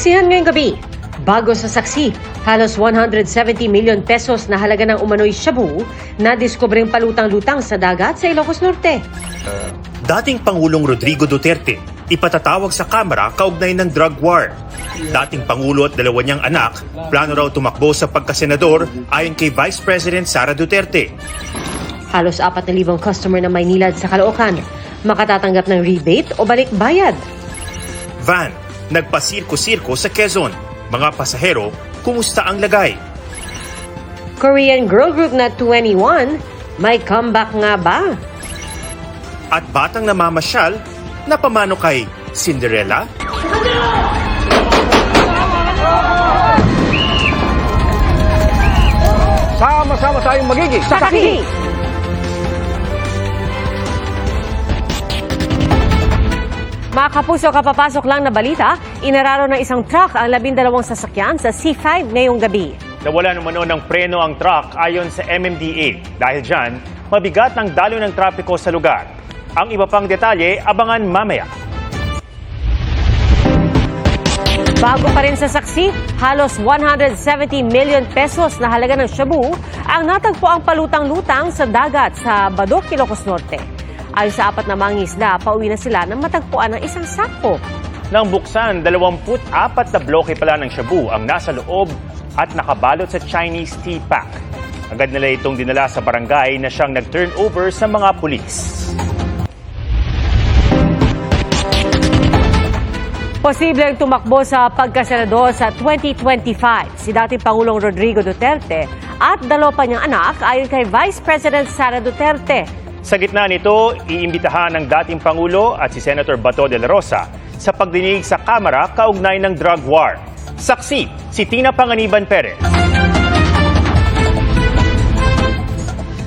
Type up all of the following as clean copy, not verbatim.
Saksihan ngayong gabi, bago sa saksi, halos 170 million pesos na halaga ng umano'y shabu na diskubreng palutang-lutang sa dagat sa Ilocos Norte. Dating Pangulong Rodrigo Duterte, ipatatawag sa Kamara kaugnay ng drug war. Dating Pangulo at dalawa niyang anak, plano raw tumakbo sa pagkasenador ayon kay Vice President Sara Duterte. Halos 4,000 customer ng Maynilad sa Caloocan, makatatanggap ng rebate o balik bayad. Van, nagpasirko-sirko sa Quezon. Mga pasahero, kumusta ang lagay? Korean girl group na 21, may comeback nga ba? At batang namamasyal, napamano kay Cinderella? Sama-sama tayong magiging Saksi! Mga kapuso, kapapasok lang na balita, inararo ng isang truck ang 12 sasakyan sa C5 ngayong gabi. Nawala naman ng preno ang truck ayon sa MMDA. Dahil dyan, mabigat ang daloy ng trapiko sa lugar. Ang iba pang detalye, abangan mamaya. Bago pa rin sa saksi, halos 170 million pesos na halaga ng shabu ang natagpo ang palutang-lutang sa dagat sa Badok, Ilocos Norte. Ayon sa 4 na mangingisda, pauwi na sila nang matagpuan ng isang sako. Nang buksan, 24 na bloke pala ng shabu ang nasa loob at nakabalot sa Chinese tea pack. Agad nila itong dinala sa barangay na siyang nag-turnover sa mga pulis. Posibleng tumakbo sa pagkasenador sa 2025 si dating Pangulong Rodrigo Duterte at dalawa pa niyang anak ayon kay Vice President Sara Duterte. Sa gitna nito, iimbitahan ng dating Pangulo at si Senator Bato de la Rosa sa pagdinig sa Kamara kaugnay ng drug war. Saksi, si Tina Panganiban Perez.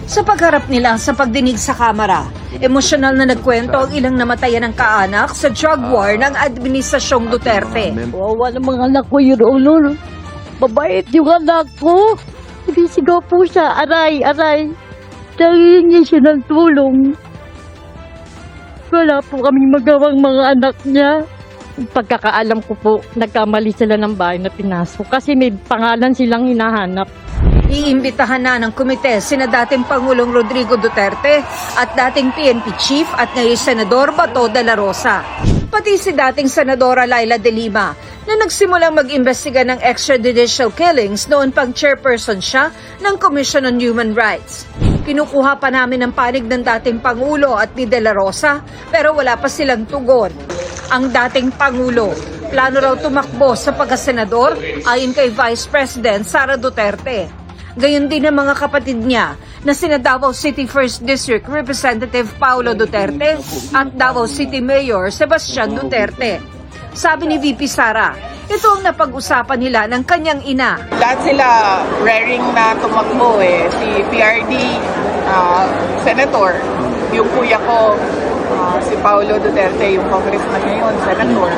Sa pagharap nila sa pagdinig sa Kamara, emosyonal na nagkwento ang ilang namatayan ng kaanak sa drug war ng Administrasyong Duterte. Wawa ng mga anak ko yun, Lolo. Mabait yung anak ko. Sinisigaw po siya, aray, aray. Nangihingi siya ng tulong. Wala po kaming magawang mga anak niya. Pagkakaalam ko po, nagkamali sila ng bahay na pinasok kasi may pangalan silang hinahanap. Iimbitahan na ng komite sina dating Pangulong Rodrigo Duterte at dating PNP Chief at ngayon Senador Bato de la Rosa. Pati si dating Senadora Laila de Lima na nagsimulang mag-imbestiga ng extrajudicial killings noon pang chairperson siya ng Commission on Human Rights. Kinukuha pa namin ang panig ng dating Pangulo at ni De La Rosa pero wala pa silang tugon. Ang dating Pangulo, plano raw tumakbo sa pagkasenador ayon kay Vice President Sara Duterte. Gayon din ang mga kapatid niya na sina Davao City 1st District Representative Paulo Duterte at Davao City Mayor Sebastian Duterte. Sabi ni VP Sara, ito ang napag-usapan nila ng kanyang ina. Lahat sila raring na tumakbo Si PRD, Senator, yung kuya ko, si Paulo Duterte, yung congressman ngayon, Senator,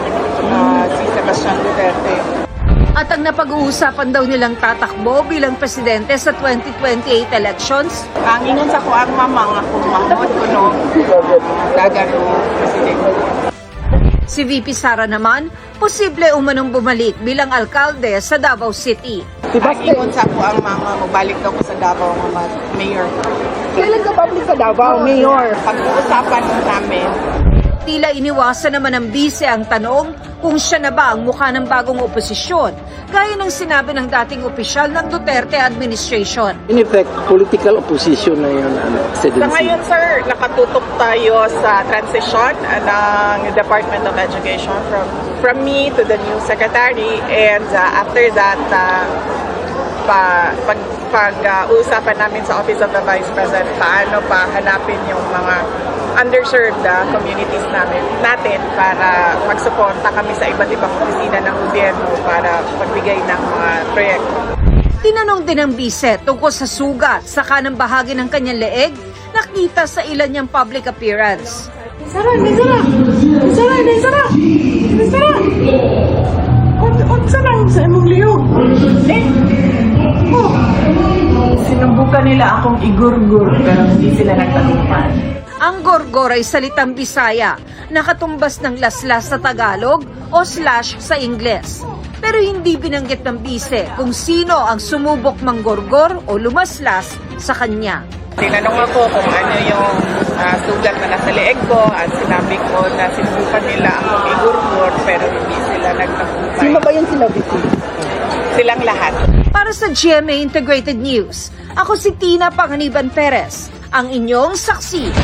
si Sebastian Duterte. At ang napag-uusapan daw nilang tatakbo bilang presidente sa 2028 elections, Ang ingon sa ko ang mamang akong mahmod ko no, dagan ko presidente. si VP Sara naman, posible umanong bumalik bilang alkalde sa Davao City. Ang ingon sa ko ang mama, mabalik daw ko sa Davao nga mayor. Kailan ka public sa Davao, mayor? Pag-uusapan namin. Tila iniwasan naman ng bise ang tanong kung siya na ba ang mukha ng bagong oposisyon, gaya ng sinabi ng dating opisyal ng Duterte administration. In effect, political opposition na yun, Sa ngayon, sir, nakatutok tayo sa transition ng Department of Education from me to the new secretary, and after that, pag-uusapan namin sa Office of the Vice President, paano pa hanapin yung mga underserved communities natin para magsuporta kami sa iba't ibang opisina ng gobyerno para pagbigay ng mga proyekto. Tinanong din ng bise tungkol sa sugat sa kanang bahagi ng kanyang leeg, nakita sa ilan niyang public appearance. Sinubukan nila akong igurgur pero hindi sila nagtagumpay. Ang gorgor ay salitang Bisaya, nakatumbas ng laslas sa Tagalog o slash sa Ingles. Pero hindi binanggit ng bise kung sino ang sumubok manggorgor o lumaslas sa kanya. Tinanong ako kung ano yung sugat na nasa leeg ko at sinabi ko na sinubukan nila akong igurgur pero hindi sila nagtagumpay. Sino ba yung sila, Vicky? Silang lahat. Para sa GMA Integrated News, ako si Tina Panganiban Perez, ang inyong saksi.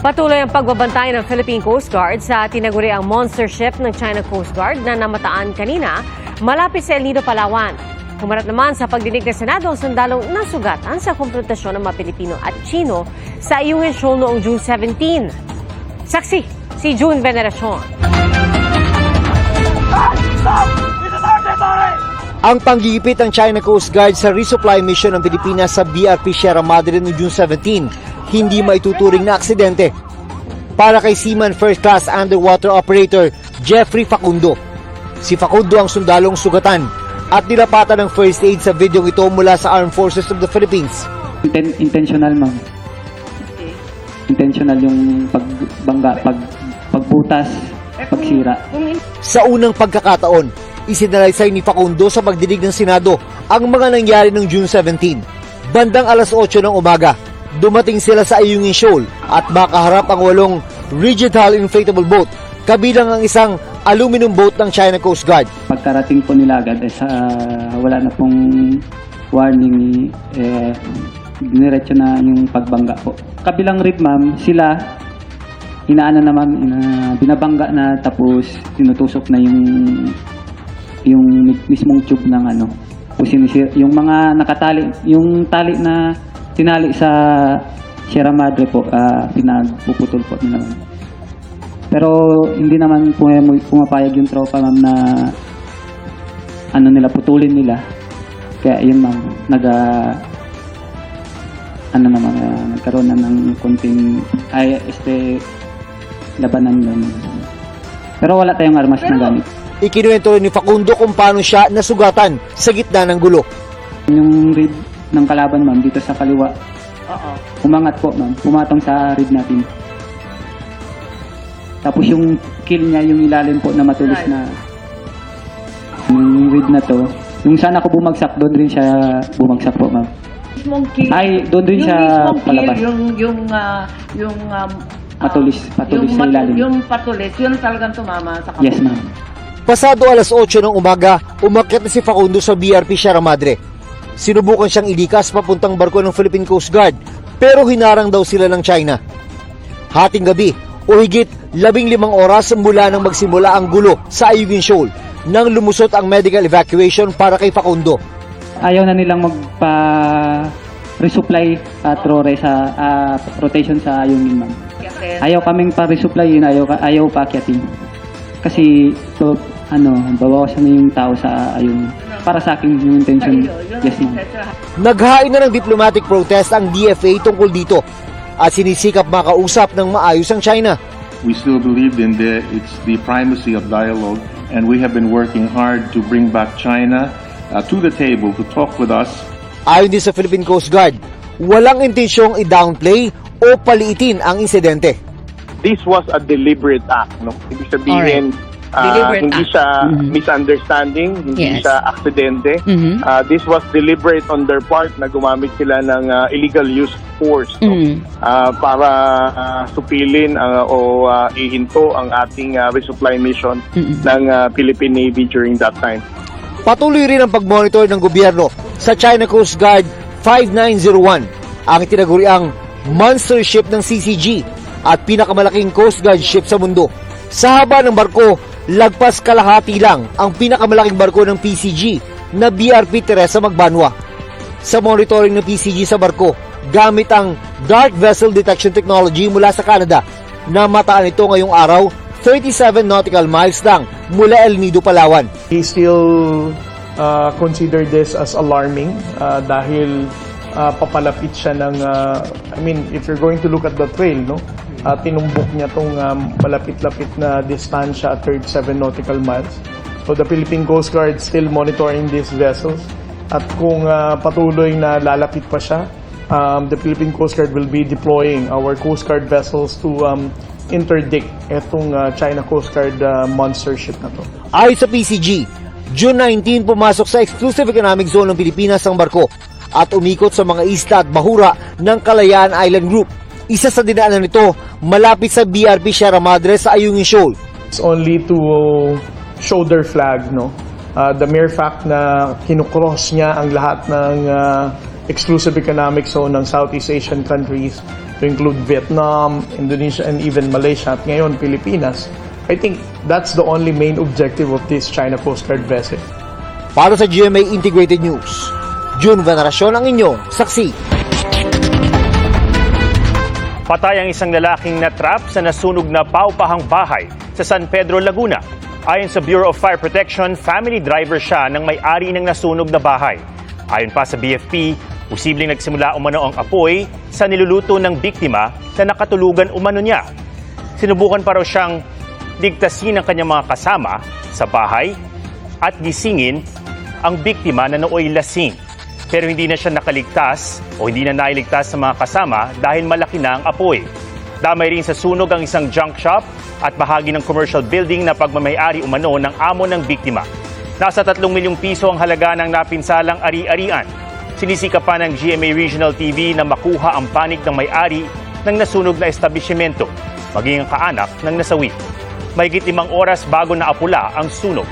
Patuloy ang pagbabantay ng Philippine Coast Guard sa tinaguriang monster ship ng China Coast Guard na namataan kanina malapit sa El Nido, Palawan. Kumarat naman sa pagdinig ng Senado ang sundalong nasugatan sa konfrontasyon ng mga Pilipino at Chino sa Ayungin Shoal noong June 17. Saksi, si June Veneracion. Ang panggigipit ng China Coast Guard sa resupply mission ng Pilipinas sa BRP Sierra Madre noong June 17 hindi maituturing na aksidente. Para kay Seaman First Class Underwater Operator Jeffrey Facundo. Si Facundo ang sundalong sugatan at nilapatan ng first aid sa video ito mula sa Armed Forces of the Philippines. Intentional, ma'am. Intentional yung pagbangga, pagbutas, pagsira. Sa unang pagkakataon, isinalaysay ni Facundo sa pagdinig ng Senado ang mga nangyari ng June 17. Bandang alas 8 ng umaga, dumating sila sa Ayungin Shoal at makaharap ang 8 rigid hull inflatable boat, kabilang ang isang aluminum boat ng China Coast Guard. Pagkarating po nila agad, wala na pong warning, diniretso na yung pagbangga po. Kabilang rib, ma'am, sila, inaana na ma'am, binabangga na tapos tinutusok na yung mismong tube ng yung mga nakatali, yung tali na tinali sa Sierra Madre po, pinagpuputol po nila. Pero hindi naman pumapayag yung tropa, ma'am, na putulin nila. Kaya yun, ma'am, nagkaroon na ng konting labanan nun. Pero wala tayong armas na gamit. Ikinuwento ni Facundo kung paano siya nasugatan sa gitna ng gulo. Yung rib ng kalaban, ma'am, dito sa kaliwa. Umangat po, ma'am. Pumatong sa rib natin. Tapos yung kill niya, yung ilalim po na matulis na yung rib na to. Yung sana ko bumagsak, doon rin siya bumagsak po, ma'am. Ay, doon rin siya palabas. Patulis sa ilalim. Yung patulis, yun talagang tumama sa kapatid. Yes, ma'am. Pasado alas 8 ng umaga, umakyat na si Facundo sa BRP Sierra Madre. Sinubukan siyang ilikas papuntang barko ng Philippine Coast Guard, pero hinarang daw sila ng China. Hating gabi o higit 15 oras mula nang magsimula ang gulo sa Ayungin Shoal nang lumusot ang medical evacuation para kay Facundo. Ayaw na nilang resupply at rotation sa Ayungin, ma'am. Ayaw kaming pa-resupply yun, ayaw pa-akyatin. Kasi babawasan na yung tao sa Ayungin. Para sa akin yung intention, yes, ma'am. Naghain na ng diplomatic protest ang DFA tungkol dito at sinisikap makausap ng maayos ang China. We still believe in it's the primacy of dialogue, and we have been working hard to bring back China to the table to talk with us. Ayon din sa Philippine Coast Guard, walang intensyong i-downplay o paliitin ang insidente. This was a deliberate act, no? Ibig sabihin, hindi siya misunderstanding, hindi siya aksidente. This was deliberate on their part na gumamit sila ng illegal use force, no? Para supilin o ihinto ang ating resupply mission ng Philippine Navy during that time. Patuloy rin ang pagmonitor ng gobyerno sa China Coast Guard 5901, ang tinaguriang monster ship ng CCG at pinakamalaking Coast Guard ship sa mundo. Sa haba ng barko, lagpas kalahati lang ang pinakamalaking barko ng PCG na BRP Teresa Magbanwa. Sa monitoring ng PCG sa barko, gamit ang Dark Vessel Detection Technology mula sa Canada, namataan ito ngayong araw 37 nautical miles lang mula El Nido, Palawan. We still consider this as alarming dahil papalapit siya ng, if you're going to look at the trail, no? Tinumbok niya tong malapit-lapit na distansya at 37 nautical miles. So the Philippine Coast Guard still monitoring these vessels. At kung patuloy na lalapit pa siya, the Philippine Coast Guard will be deploying our Coast Guard vessels to interdict itong China Coast Guard monster ship na to. Ayon sa PCG, June 19 pumasok sa Exclusive Economic Zone ng Pilipinas ang barko at umikot sa mga isla at bahura ng Kalayaan Island Group. Isa sa dinaanan nito, malapit sa BRP Sierra Madre sa Ayungin Shoal. It's only to show their flag, no? The mere fact na kinukross niya ang lahat ng exclusive economic zone ng Southeast Asian countries to include Vietnam, Indonesia, and even Malaysia, at ngayon Pilipinas, I think that's the only main objective of this China Coast Guard vessel. Para sa GMA Integrated News, June Veneracion ang inyong saksi. Patay ang isang lalaking natrap sa nasunog na paupahang bahay sa San Pedro, Laguna. Ayon sa Bureau of Fire Protection, family driver siya ng may-ari ng nasunog na bahay. Ayon pa sa BFP, posibleng nagsimula umano ang apoy sa niluluto ng biktima na nakatulugan umano niya. Sinubukan pa raw siyang ligtasin ng kanyang mga kasama sa bahay at gisingin ang biktima na nooy lasing. Pero hindi na siya nakaligtas o hindi na nailigtas sa mga kasama dahil malaki na ang apoy. Damay rin sa sunog ang isang junk shop at bahagi ng commercial building na pagmamayari umano ng amo ng biktima. Nasa 3 milyong piso ang halaga ng napinsalang ari-arian. Sinisika pa ng GMA Regional TV na makuha ang panig ng may-ari ng nasunog na establishmento, maging ang kaanak ng nasawi. Mahigit 5 oras bago naapula ang sunog.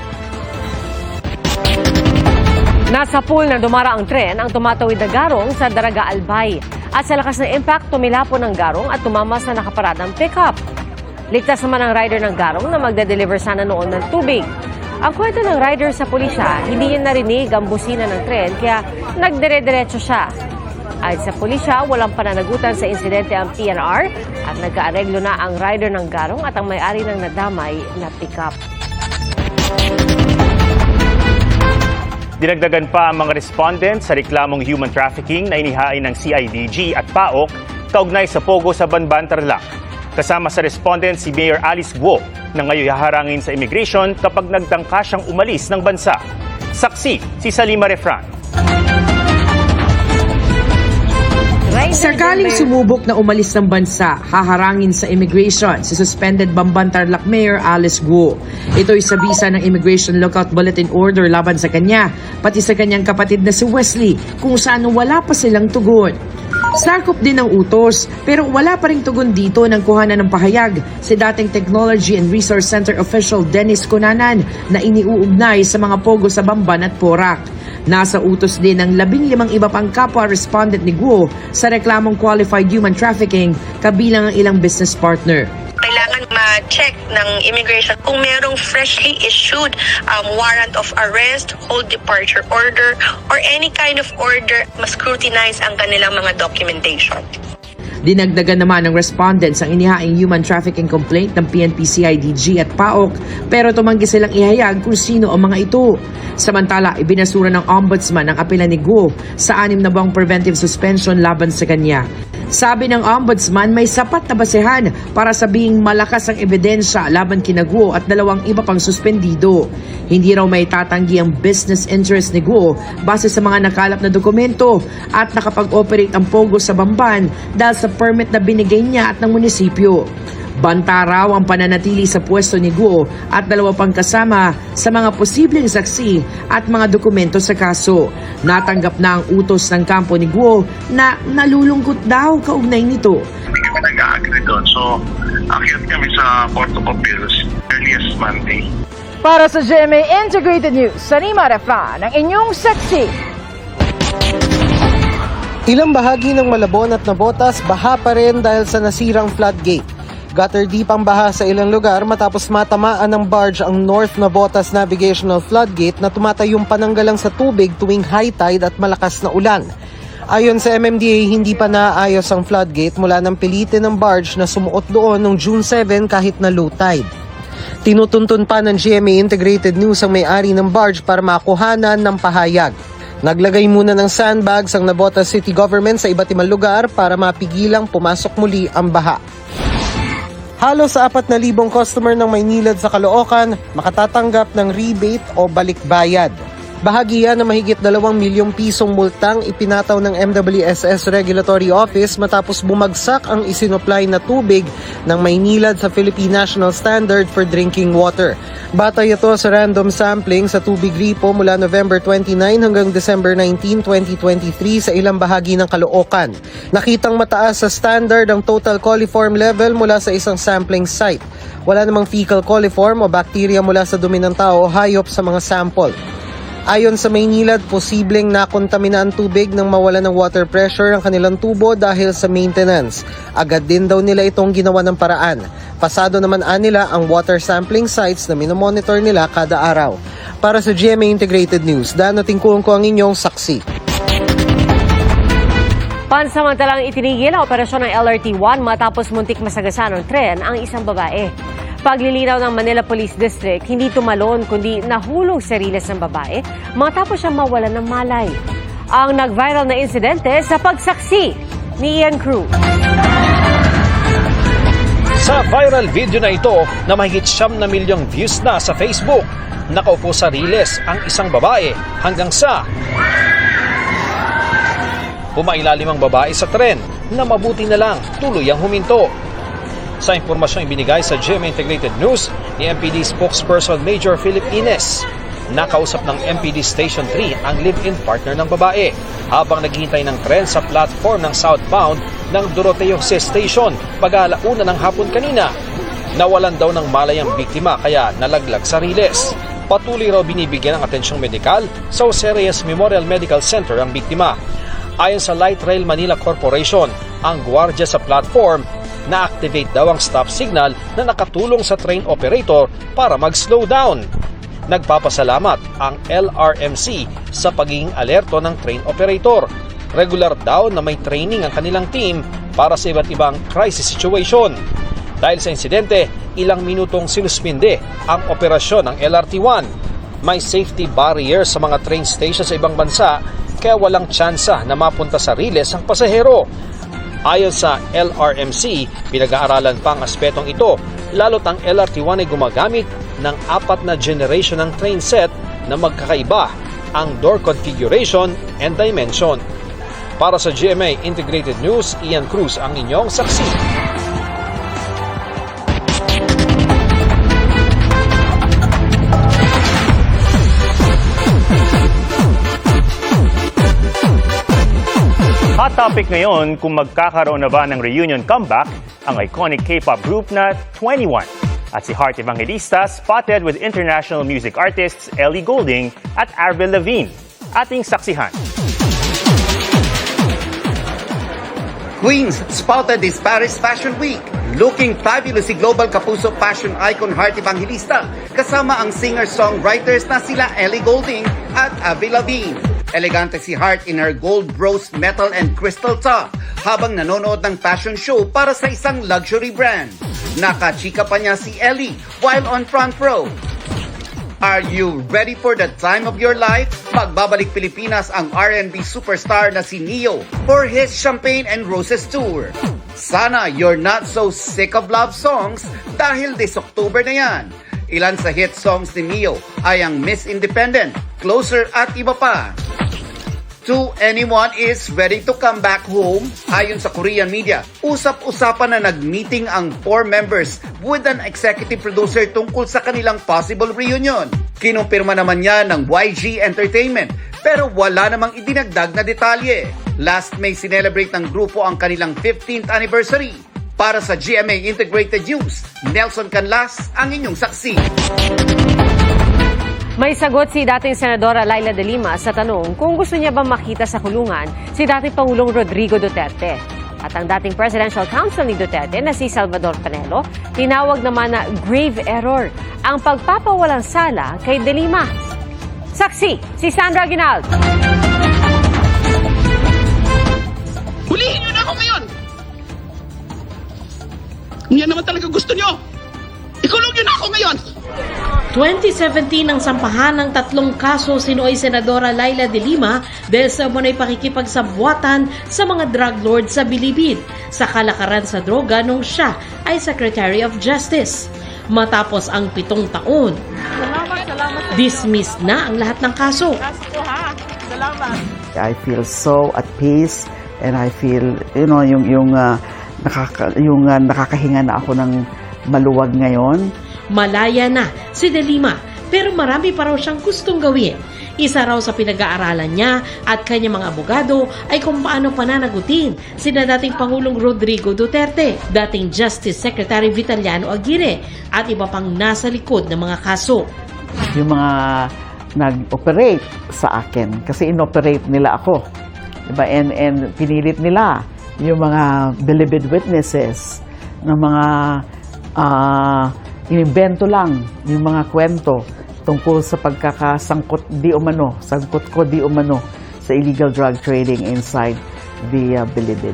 Nasa pool na dumara ang tren ang tumatawid na garong sa Daraga Albay. At sa lakas ng impact, tumilapon ang garong at tumama sa nakaparadang pickup. Ligtas naman ang rider ng garong na magde-deliver sana noon ng tubig. Ang kwento ng rider sa pulisya, hindi niya narinig ang busina ng tren kaya nagdire-diretso siya. Ayon sa pulisya, walang pananagutan sa insidente ang PNR at nagkaareglo na ang rider ng garong at ang may-ari ng nadamay na pickup. Dinagdagan pa ang mga respondent sa reklamong human trafficking na inihain ng CIDG at PAOK kaugnay sa Pogo sa Banban, Tarlac. Kasama sa respondent si Mayor Alice Guo na ngayon haharangin sa immigration kapag nagtangka siyang umalis ng bansa. Saksi si Salima Refran. Sakaling sumubok na umalis ng bansa, haharangin sa immigration si suspended Bamban Tarlac Mayor Alice Guo. Ito'y sa bisa ng Immigration Lookout Bulletin Order laban sa kanya, pati sa kanyang kapatid na si Wesley, kung saan wala pa silang tugon. Sakop din ng utos, pero wala pa ring tugon dito ng kuhanan ng pahayag si dating Technology and Resource Center official Dennis Cunanan na iniuugnay sa mga pogo sa Bamban at Porac. Nasa utos din ng 15 iba pang kapwa-respondent ni Guo sa reklamong qualified human trafficking kabilang ang ilang business partner. Kailangan ma-check ng immigration kung merong freshly issued warrant of arrest, hold departure order, or any kind of order, ma-scrutinize ang kanilang mga documentation. Dinagdagan naman ng respondents ang inihaing human trafficking complaint ng PNP, CIDG at PAOK pero tumanggi silang ihayag kung sino ang mga ito. Samantala, ibinasura ng Ombudsman ang apela ni Guo sa 6 na buwang preventive suspension laban sa kanya. Sabi ng Ombudsman, may sapat na basehan para sabihing malakas ang ebidensya laban kina Guo at 2 iba pang suspendido. Hindi raw may tatanggi ang business interest ni Guo base sa mga nakalap na dokumento at nakapag-operate ang Pogo sa Bamban dahil sa permit na binigay niya at ng munisipyo. Banta raw ang pananatili sa pwesto ni Guo at 2 pang kasama sa mga posibleng saksi at mga dokumento sa kaso. Natanggap na ang utos ng kampo ni Guo na nalulungkot daw kaugnay nito. Hindi kami nag-agree doon. So, akyat kami sa Court of Appeals earliest Monday. Para sa GMA Integrated News, Salima Refran, ang inyong saksi. Ilang bahagi ng Malabon at Navotas baha pa rin dahil sa nasirang floodgate. Gutter deep ang baha sa ilang lugar matapos matamaan ng barge ang North Navotas Navigational Floodgate na tumatayong pananggalang sa tubig tuwing high tide at malakas na ulan. Ayon sa MMDA, hindi pa naayos ang floodgate mula nang pilitin ng barge na sumuot doon noong June 7 kahit na low tide. Tinutuntun pa ng GMA Integrated News ang may-ari ng barge para makuhanan ng pahayag. Naglagay muna ng sandbags ang Navotas City Government sa iba't ibang lugar para mapigilang pumasok muli ang baha. Halos 4,000 customer ng Maynilad sa Caloocan makatatanggap ng rebate o balikbayad. Bahagi yan ng mahigit 2 milyong pisong multang ipinataw ng MWSS Regulatory Office matapos bumagsak ang isinupply na tubig ng Maynilad sa Philippine National Standard for Drinking Water. Batay ito sa random sampling sa tubig gripo mula November 29 hanggang December 19, 2023 sa ilang bahagi ng Caloocan. Nakitang mataas sa standard ang total coliform level mula sa isang sampling site. Wala namang fecal coliform o bacteria mula sa dumi ng tao o hayop sa mga sample. Ayon sa Maynilad, posibleng nakontamina ang tubig nang mawala ng water pressure ang kanilang tubo dahil sa maintenance. Agad din daw nila itong ginawa ng paraan. Pasado naman nila ang water sampling sites na minomonitor nila kada araw. Para sa GMA Integrated News, Dano Tingkung ko ang inyong saksi. Pansamantalang itinigil ang operasyon ng LRT-1 matapos muntik masagasan ng tren ang isang babae. Paglilinaw ng Manila Police District, hindi tumalon kundi nahulog sa riles ng babae matapos siya mawalan ng malay. Ang nag-viral na insidente sa pagsaksi ni Ian Cruz. Sa viral video na ito na mahigit 9 milyong views na sa Facebook, nakaupo sa riles ang isang babae hanggang sa pumailalim ang babae sa tren na mabuti na lang tuloy ang huminto. Sa impormasyong ibinigay sa GMA Integrated News ni MPD spokesperson Major Philip Ines, nakausap ng MPD Station 3 ang live-in partner ng babae habang naghihintay ng tren sa platform ng southbound ng Doroteo Jose Station pag-alauna ng hapon kanina. Nawalan daw ng malay ang biktima kaya nalaglag sa riles. Patuloy raw binibigyan ng atensyong medikal sa Jose Reyes Memorial Medical Center ang biktima. Ayon sa Light Rail Manila Corporation, ang gwardiya sa platform na-activate daw ang stop signal na nakatulong sa train operator para mag-slow down. Nagpapasalamat ang LRMC sa pagiging alerto ng train operator. Regular daw na may training ang kanilang team para sa iba't ibang crisis situation. Dahil sa insidente, ilang minutong sinuspinde ang operasyon ng LRT-1. May safety barrier sa mga train station sa ibang bansa kaya walang tsansa na mapunta sa riles ang pasahero. Ayon sa LRMC, pinag-aaralan pa ang aspetong ito, lalo't ang LRT-1 ay gumagamit ng 4 na generation ng train set na magkakaiba ang door configuration and dimension. Para sa GMA Integrated News, Ian Cruz ang inyong saksi. Hot topic ngayon kung magkakaroon na ba ng reunion comeback ang iconic K-pop group na 21. At si Heart Evangelista spotted with international music artists Ellie Goulding at Avril Lavigne. Ating saksihan. Queens spotted this Paris Fashion Week. Looking fabulous si global kapuso fashion icon Heart Evangelista kasama ang singer-songwriters na sila Ellie Goulding at Avril Lavigne. Elegante si Heart in her gold rose metal and crystal top habang nanonood ng fashion show para sa isang luxury brand. Nakachika pa niya si Ellie while on front row. Are you ready for the time of your life? Magbabalik Pilipinas ang R&B superstar na si Neo for his Champagne and Roses tour. Sana you're not so sick of love songs dahil this October na yan. Ilan sa hit songs ni Neo ay ang Miss Independent, Closer at iba pa. To anyone is ready to come back home? Ayon sa Korean media, usap-usapan na nag-meeting ang 4 members with an executive producer tungkol sa kanilang possible reunion. Kinumpirma naman niya ng YG Entertainment pero wala namang idinagdag na detalye. Last May sinelebrate ng grupo ang kanilang 15th anniversary. Para sa GMA Integrated News, Nelson Canlas ang inyong saksi. May sagot si dating Senadora Laila de Lima sa tanong kung gusto niya bang makita sa kulungan si dating Pangulong Rodrigo Duterte. At ang dating Presidential Counsel ni Duterte na si Salvador Panelo, tinawag naman na grave error ang pagpapawalang sala kay de Lima. Saksi, si Sandra Aguinaldo. Hulihin niyo na ako ngayon! Kung yan naman talaga gusto niyo, ikulong niyo na ako ngayon! 2017 ang sampahan ng 3 kaso sinuoy Senadora Laila de Lima dahil sa umunay pakikipagsabwatan sa mga drug lords sa Bilibid sa kalakaran sa droga nung siya ay Secretary of Justice. Matapos ang 7 taon, Dismissed na ang lahat ng kaso. I feel so at peace and I feel, nakakahinga na ako ng maluwag ngayon. Malaya na si De Lima pero marami pa raw siyang gustong gawin. Isa raw sa pinag-aaralan niya at kanyang mga abogado ay kung paano pananagutin sina dating Pangulong Rodrigo Duterte, dating Justice Secretary Vitaliano Aguirre at iba pang nasa likod ng mga kaso. Yung mga nag-operate sa akin kasi inoperate nila ako. Diba? And pinilit nila yung mga believed witnesses ng mga inimbento lang yung mga kwento tungkol sa pagkakasangkot sangkot ko di umano sa illegal drug trading inside the Bilibid.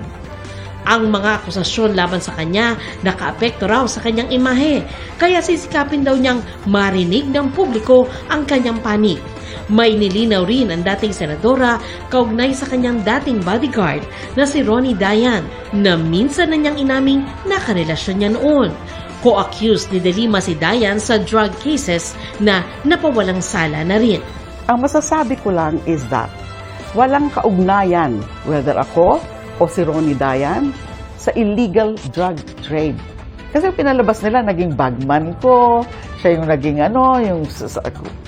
Ang mga akusasyon laban sa kanya nakaapekto raw sa kanyang imahe, kaya sisikapin daw niyang marinig ng publiko ang kanyang panig. May nilinaw rin ang dating senadora kaugnay sa kanyang dating bodyguard na si Ronnie Dayan na minsan na niyang inaming nakarelasyon niya noon. Co-accused ni De Lima si Dayan sa drug cases na napawalang sala na rin. Ang masasabi ko lang is that walang kaugnayan whether ako o si Ronnie Dayan sa illegal drug trade. Kasi pinalabas nila, naging bagman ko, siya yung naging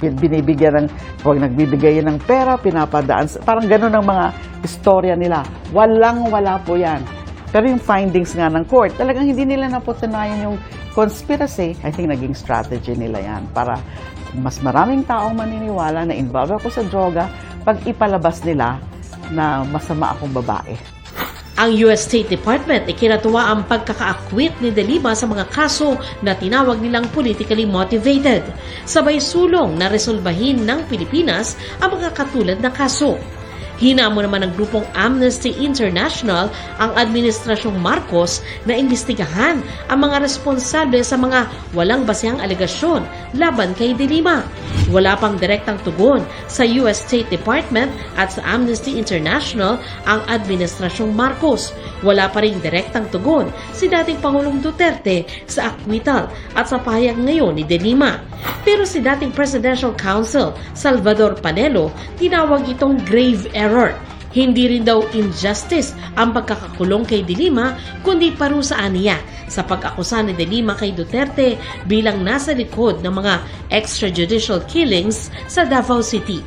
binibigyan ng, huwag nagbibigay ng pera, pinapadaan, parang gano'n ang mga istorya nila. Wala po yan. Pero yung findings nga ng court, talagang hindi nila napatunayan yung conspiracy. I think naging strategy nila yan para mas maraming taong maniniwala na involved ako sa droga pag ipalabas nila na masama akong babae. Ang US State Department ay kinatuwa ang pagkaka-acquit ni De Lima sa mga kaso na tinawag nilang politically motivated. Sabay sulong na resolbahin ng Pilipinas ang mga katulad na kaso. Hinamo naman ng grupong Amnesty International ang Administrasyong Marcos na imbestigahan ang mga responsable sa mga walang basehang alegasyon laban kay De Lima. Wala pang direktang tugon sa US State Department at sa Amnesty International ang Administrasyong Marcos. Wala pa ring direktang tugon si dating Pangulong Duterte sa acquittal at sa pahayag ngayon ni De Lima. Pero si dating Presidential Counsel Salvador Panelo tinawag itong grave error. Hindi rin daw injustice ang pagkakakulong kay De Lima kundi parusaan niya sa pag-akusa ni De Lima kay Duterte bilang nasa likod ng mga extrajudicial killings sa Davao City.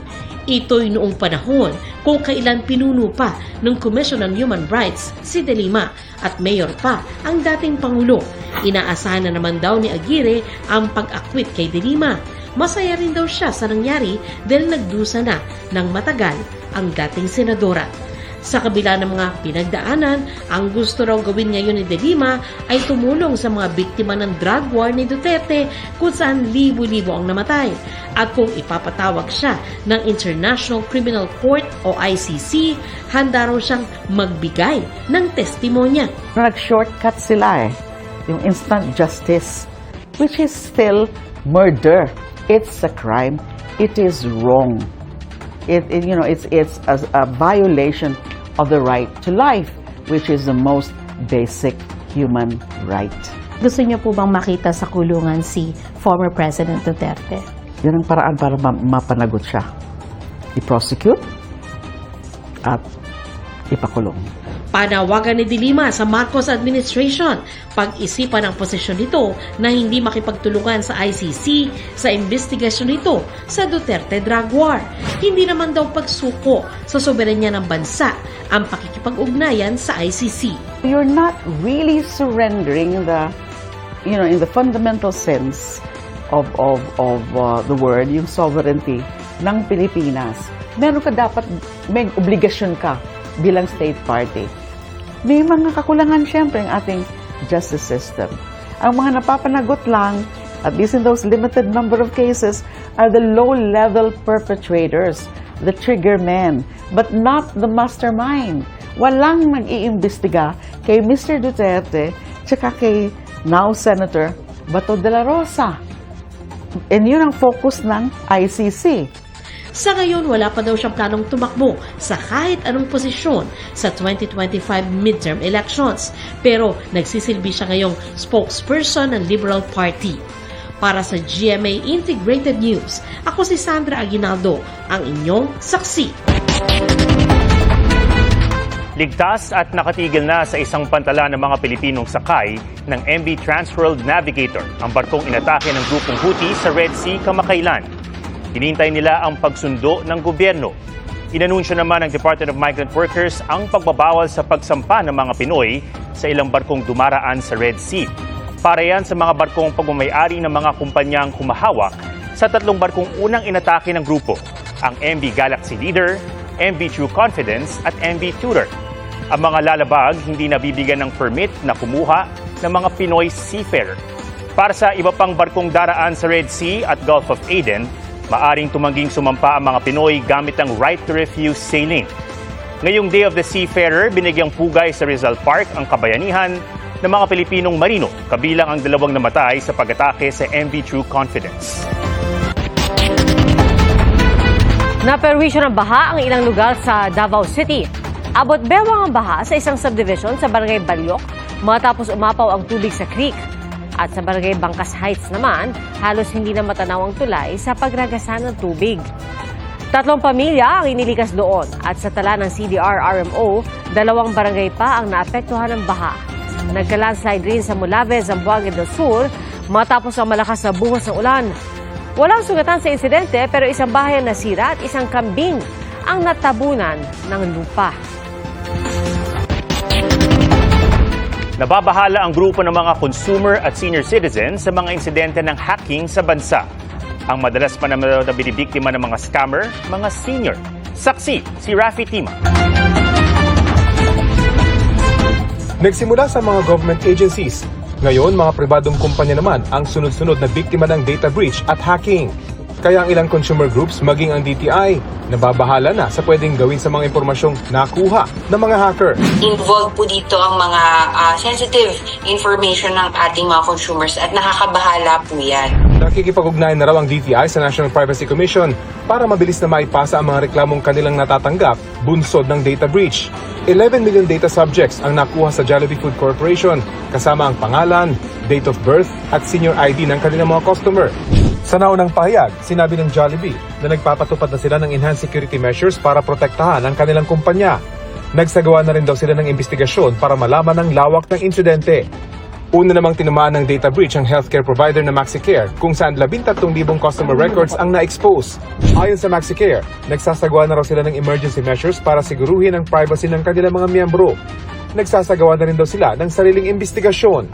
Ito'y noong panahon kung kailan pinuno pa ng Commission on Human Rights si De Lima at mayor pa ang dating Pangulo. Inaasahan na naman daw ni Aguirre ang pag-acquit kay De Lima. Masaya rin daw siya sa nangyari dahil nagdusa na ng matagal ang dating senadora. Sa kabila ng mga pinagdaanan, ang gusto raw gawin ngayon ni De Lima ay tumulong sa mga biktima ng drug war ni Duterte kung saan libo-libo ang namatay. At kung ipapatawag siya ng International Criminal Court o ICC, handa raw siyang magbigay ng testimonya. Nag-shortcut sila yung instant justice, which is still murder. It's a crime. It is wrong. It's a violation of the right to life, which is the most basic human right. Gusto niyo po bang makita sa kulungan si former President Duterte? Yan ang paraan para mapanagot siya. I-prosecute at ipakulong. Panawagan ni De Lima sa Marcos administration, pag-isipan ang posisyon nito na hindi makipagtulungan sa ICC sa investigasyon nito sa Duterte drug war. Hindi naman daw pagsuko sa soberanya ng bansa ang pakikipag-ugnayan sa ICC. You're not really surrendering in the fundamental sense of the word, yung sovereignty ng Pilipinas. Meron ka dapat, may obligasyon ka bilang state party. May mga kakulangan siyempre ang ating justice system. Ang mga napapanagot lang, at least in those limited number of cases, are the low-level perpetrators, the trigger men, but not the mastermind. Walang nag-iimbestiga kay Mr. Duterte tsaka kay now Senator Bato de la Rosa. And yun ang focus ng ICC. Sa ngayon, wala pa daw siyang planong tumakbo sa kahit anong posisyon sa 2025 midterm elections. Pero nagsisilbi siya ngayong spokesperson ng Liberal Party. Para sa GMA Integrated News, ako si Sandra Aguinaldo, ang inyong saksi. Ligtas at nakatigil na sa isang pantala ng mga Pilipinong sakay ng MV Transworld Navigator ang barkong inatake ng grupong Houthi sa Red Sea kamakailan. Hinintay nila ang pagsundo ng gobyerno. Inanunsyo naman ng Department of Migrant Workers ang pagbabawal sa pagsampa ng mga Pinoy sa ilang barkong dumaraan sa Red Sea. Para yan sa mga barkong pagmamayari ng mga kumpanyang humahawak sa 3 barkong unang inatake ng grupo, ang MV Galaxy Leader, MV True Confidence at MV Tudor. Ang mga lalabag hindi nabibigyan ng permit na kumuha ng mga Pinoy seafarer. Para sa iba pang barkong daraan sa Red Sea at Gulf of Aden, maaring tumangging sumampa ang mga Pinoy gamit ang right to refuse sailing. Ngayong Day of the Seafarer, binigyang pugay sa Rizal Park ang kabayanihan ng mga Pilipinong marino, kabilang ang 2 namatay sa pag-atake sa MV True Confidence. Naperwisyo ng baha ang ilang lugar sa Davao City. Abot bewang ang baha sa isang subdivision sa Barangay Balyok matapos umapaw ang tubig sa creek. At sa Barangay Bangkas Heights naman, halos hindi na matanaw ang tulay sa pagragasan ng tubig. 3 pamilya ang inilikas doon at sa tala ng CDR-RMO, 2 barangay pa ang naapektuhan ng baha. Nagka-landslide rin sa Mulabe, Zamboanga del Sur matapos ang malakas na buhos ng ulan. Walang sugatan sa insidente pero isang bahay ang nasira at isang kambing ang natabunan ng lupa. Nababahala ang grupo ng mga consumer at senior citizens sa mga insidente ng hacking sa bansa. Ang madalas pa naman na binibiktima ng mga scammer, mga senior. Saksi, si Rafi Tima. Nagsimula sa mga government agencies. Ngayon, mga pribadong kumpanya naman ang sunod-sunod na biktima ng data breach at hacking. Kaya ang ilang consumer groups, maging ang DTI, nababahala na sa pwedeng gawin sa mga impormasyong nakuha ng mga hacker. Involved po dito ang mga sensitive information ng ating mga consumers at nakakabahala po yan. Nakikipag-ugnayan na raw ang DTI sa National Privacy Commission para mabilis na maipasa ang mga reklamong kanilang natatanggap bunsod ng data breach. 11 million data subjects ang nakuha sa Jollibee Food Corporation kasama ang pangalan, date of birth at senior ID ng kanilang mga customer. Sa naunang pahayag, sinabi ng Jollibee na nagpapatupad na sila ng enhanced security measures para protektahan ang kanilang kumpanya. Nagsagawa na rin daw sila ng investigasyon para malaman ang lawak ng insidente. Una namang tinamaan ng data breach ang healthcare provider na MaxiCare kung saan 13,000 customer records ang na-expose. Ayon sa MaxiCare, nagsasagawa na raw sila ng emergency measures para siguruhin ang privacy ng kanilang mga miyembro. Nagsasagawa na rin daw sila ng sariling investigasyon.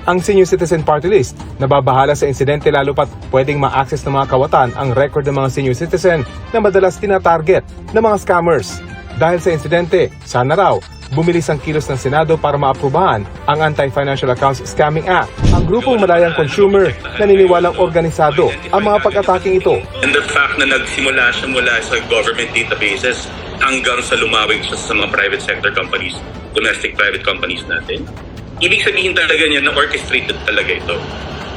Ang Senior Citizen Party List, nababahala sa insidente lalo pat pwedeng ma-access ng mga kawatan ang record ng mga senior citizen na madalas tina-target ng mga scammers. Dahil sa insidente, sana raw, bumilis ang kilos ng Senado para maaprubahan ang Anti-Financial Accounts Scamming Act. Ang grupong Malayang Consumer naniniwalang organisado ang mga pag-ataking ito. And the fact na nagsimula siya mula sa government databases hanggang sa lumawig siya sa mga private sector companies, domestic private companies natin. Ibig sabihin talaga niya na orchestrated talaga ito.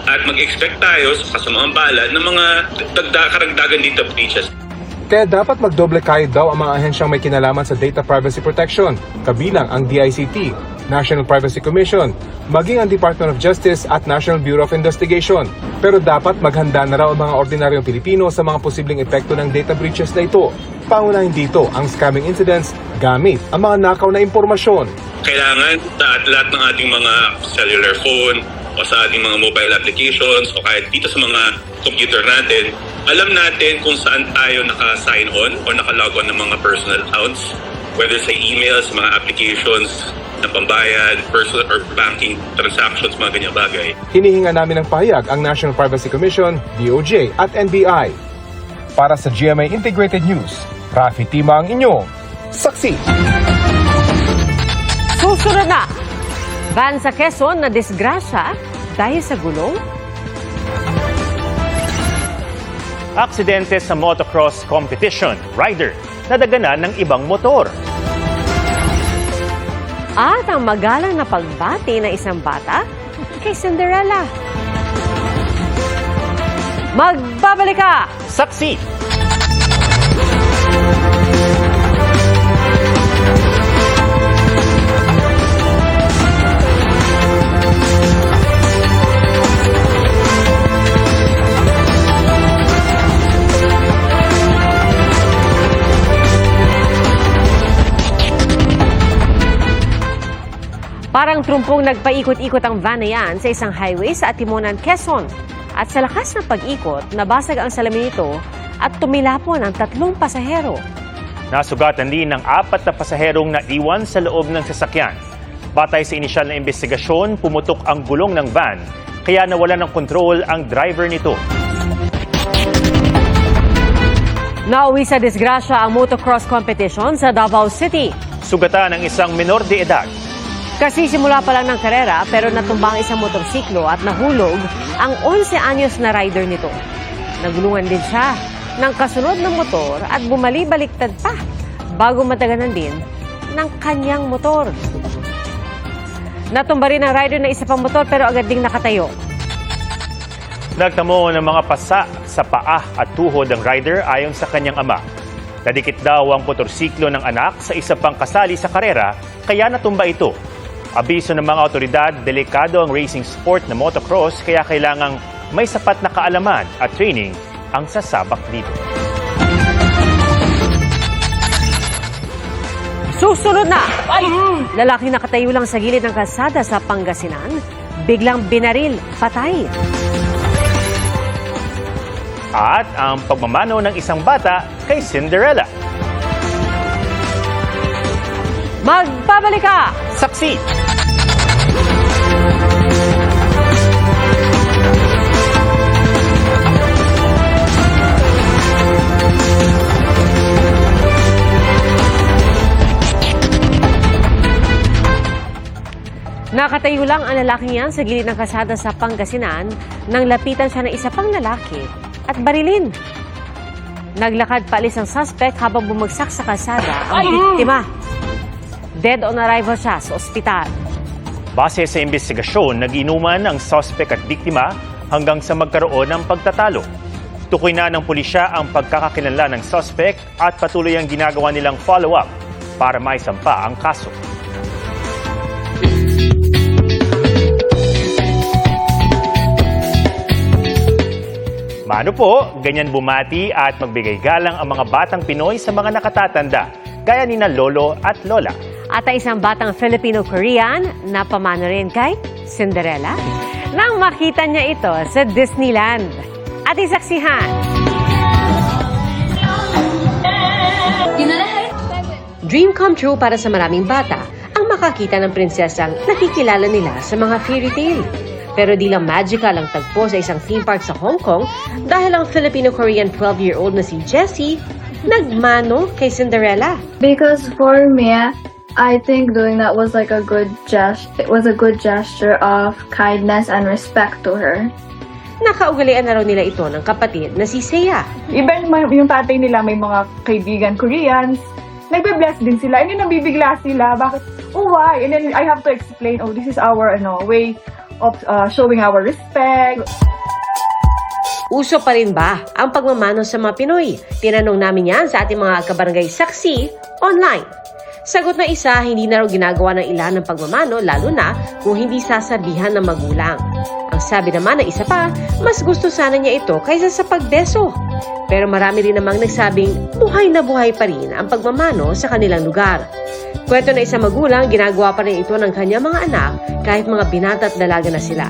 At mag-expect tayo sa kasamaang palad ng mga karagdagan data breaches. Kaya dapat magdoble kayod daw ang mga ahensyang may kinalaman sa data privacy protection, kabilang ang DICT, National Privacy Commission, maging ang Department of Justice at National Bureau of Investigation. Pero dapat maghanda na raw ang mga ordinaryong Pilipino sa mga posibleng epekto ng data breaches na ito. Pangunahin dito ang scamming incidents gamit ang mga nakaw na impormasyon. Kailangan sa lahat ng ating mga cellular phone o sa ating mga mobile applications o kahit dito sa mga computer natin, alam natin kung saan tayo naka-sign on o naka-log on ng mga personal accounts, whether sa emails, mga applications na pambayad, personal or banking transactions, mga ganyang bagay. Hinihinga namin ng pahayag ang National Privacy Commission, DOJ at NBI. Para sa GMA Integrated News, Rafi Tima ang inyong saksi. Susunod na, van sa Quezon na disgrasya dahil sa gulong. Aksidente sa motocross competition, rider nadaganan ng ibang motor. At ang magalang na pagbati ng isang bata kay Cinderella. Magbabalik ka! Saksi! Parang trumpong nagpaikot-ikot ang van na yan sa isang highway sa Atimonan, Quezon. At sa lakas ng pag-ikot, nabasag ang salamin nito at tumilapon ang 3 pasahero. Nasugatan din ng 4 na pasaherong naiwan sa loob ng sasakyan. Batay sa inisyal na investigasyon, pumutok ang gulong ng van, kaya nawala ng kontrol ang driver nito. Nauwi sa disgrasya ang motocross competition sa Davao City. Sugatan ng isang menor de edad. Kasi simula pa lang ng karera pero natumba ang isang motorsiklo at nahulog ang 11 anyos na rider nito. Nagulungan din siya ng kasunod na motor at bumali-baliktad pa bago mataganan din ng kanyang motor. Natumba rin ang rider na isa pang motor pero agad ding nakatayo. Nagtamo ng mga pasa sa paa at tuhod ang rider ayon sa kanyang ama. Nadikit daw ang motorsiklo ng anak sa isa pang kasali sa karera kaya natumba ito. Abiso ng mga otoridad, delikado ang racing sport na motocross kaya kailangang may sapat na kaalaman at training ang sasabak dito. Susunod na! Lalaki nakatayo lang sa gilid ng kalsada sa Pangasinan, biglang binaril, patay. At ang pagmamano ng isang bata kay Cinderella. Magbabalik ka! Saksi! Nakatayo lang ang lalaking yan sa gilid ng kalsada sa Pangasinan nang lapitan siya ng isa pang lalaki at barilin. Naglakad paalis ang suspect habang bumagsak sa kalsada ang biktima. Dead on arrival siya sa ospital. Base sa investigasyon, nag-inuman ang suspect at biktima hanggang sa magkaroon ng pagtatalo. Tukoy na ng pulisya ang pagkakakilanlan ng suspect at patuloy ang ginagawa nilang follow-up para maisampa ang kaso. Mano po, ganyan bumati at magbigay galang ang mga batang Pinoy sa mga nakatatanda, gaya ni na Lolo at Lola. At ang isang batang Filipino-Korean na pamano rin kay Cinderella nang makita niya ito sa Disneyland. At isaksihan. Dream come true para sa maraming bata ang makakita ng prinsesang nakikilala nila sa mga fairy tale. Pero di lang magical ang tagpo sa isang theme park sa Hong Kong dahil ang Filipino-Korean 12-year-old na si Jessie nagmano kay Cinderella. Because for me, I think doing that was like a good gesture. It was a good gesture of kindness and respect to her. Nakaugalian na raw nila ito ng kapatid na si Seiya. Even yung tatay nila may mga kaibigan Koreans, nagbe-bless din sila. And then nabibigla sila, bakit? Oh, why? And then I have to explain, oh, this is our way of showing our respect. Uso pa rin ba ang pagmamano sa mga Pinoy? Tinanong namin yan sa ating mga kabarangay saksi online. Sagot na isa, hindi na raw ginagawa ng ilan ng pagmamano, lalo na kung hindi sasabihan ng magulang. Ang sabi naman ng isa pa, mas gusto sana niya ito kaysa sa pagbeso. Pero marami rin namang nagsabing buhay na buhay pa rin ang pagmamano sa kanilang lugar. Kwento na isang magulang, ginagawa pa rin ito ng kanyang mga anak kahit mga binata at dalaga na sila.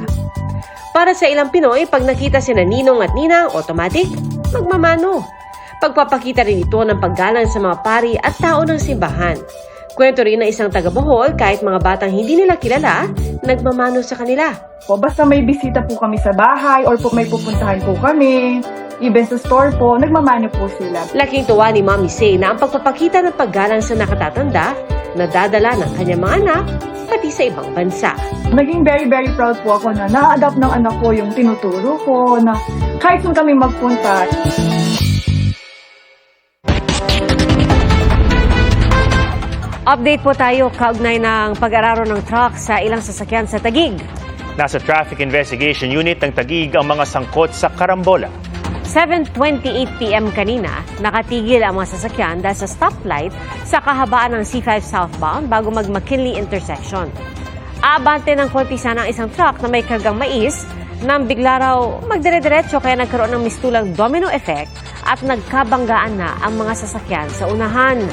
Para sa ilang Pinoy, pag nakita sina ninong at ninang, automatic, magmamano. Pagpapakita rin ito ng paggalang sa mga pari at tao ng simbahan. Kwento rin ng isang taga-Bohol, kahit mga batang hindi nila kilala, nagmamano sa kanila. Po, basta may bisita po kami sa bahay or po may pupuntahan po kami, even sa store po, nagmamano po sila. Laking tuwa ni Mommy Say na ang pagpapakita ng paggalang sa nakatatanda, nadadala ng kanyang mga anak, pati sa ibang bansa. Naging very, very proud po ako na na-adapt ng anak ko yung tinuturo ko, na kahit saan kami magpunta. Update po tayo kaugnay ng pag-araro ng truck sa ilang sasakyan sa Taguig. Nasa Traffic Investigation Unit ng Taguig ang mga sangkot sa karambola. 7:28 p.m. kanina, nakatigil ang mga sasakyan dahil sa stoplight sa kahabaan ng C5 southbound bago mag-McKinley intersection. Aabante ng konti sana ang isang truck na may kargang mais nang bigla raw magdire-diretso kaya nagkaroon ng mistulang domino effect at nagkabanggaan na ang mga sasakyan sa unahan.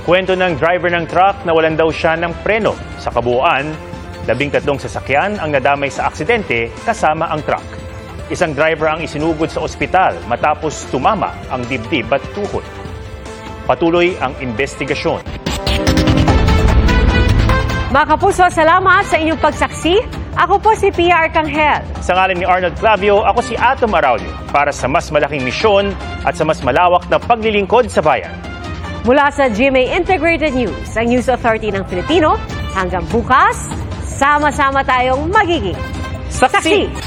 Kwento ng driver ng truck na walan daw siya ng preno. Sa kabuuan, 13 sasakyan ang nadamay sa aksidente kasama ang truck. Isang driver ang isinugod sa ospital matapos tumama ang dibdib at tuhod. Patuloy ang investigasyon. Mga kapuso, salamat sa inyong pagsaksi. Ako po si Pia Arcangel. Sa ngalan ni Arnold Clavio, ako si Atom Araulio para sa mas malaking misyon at sa mas malawak na paglilingkod sa bayan. Mula sa GMA Integrated News, ang News Authority ng Filipino, hanggang bukas, sama-sama tayong magiging saksi.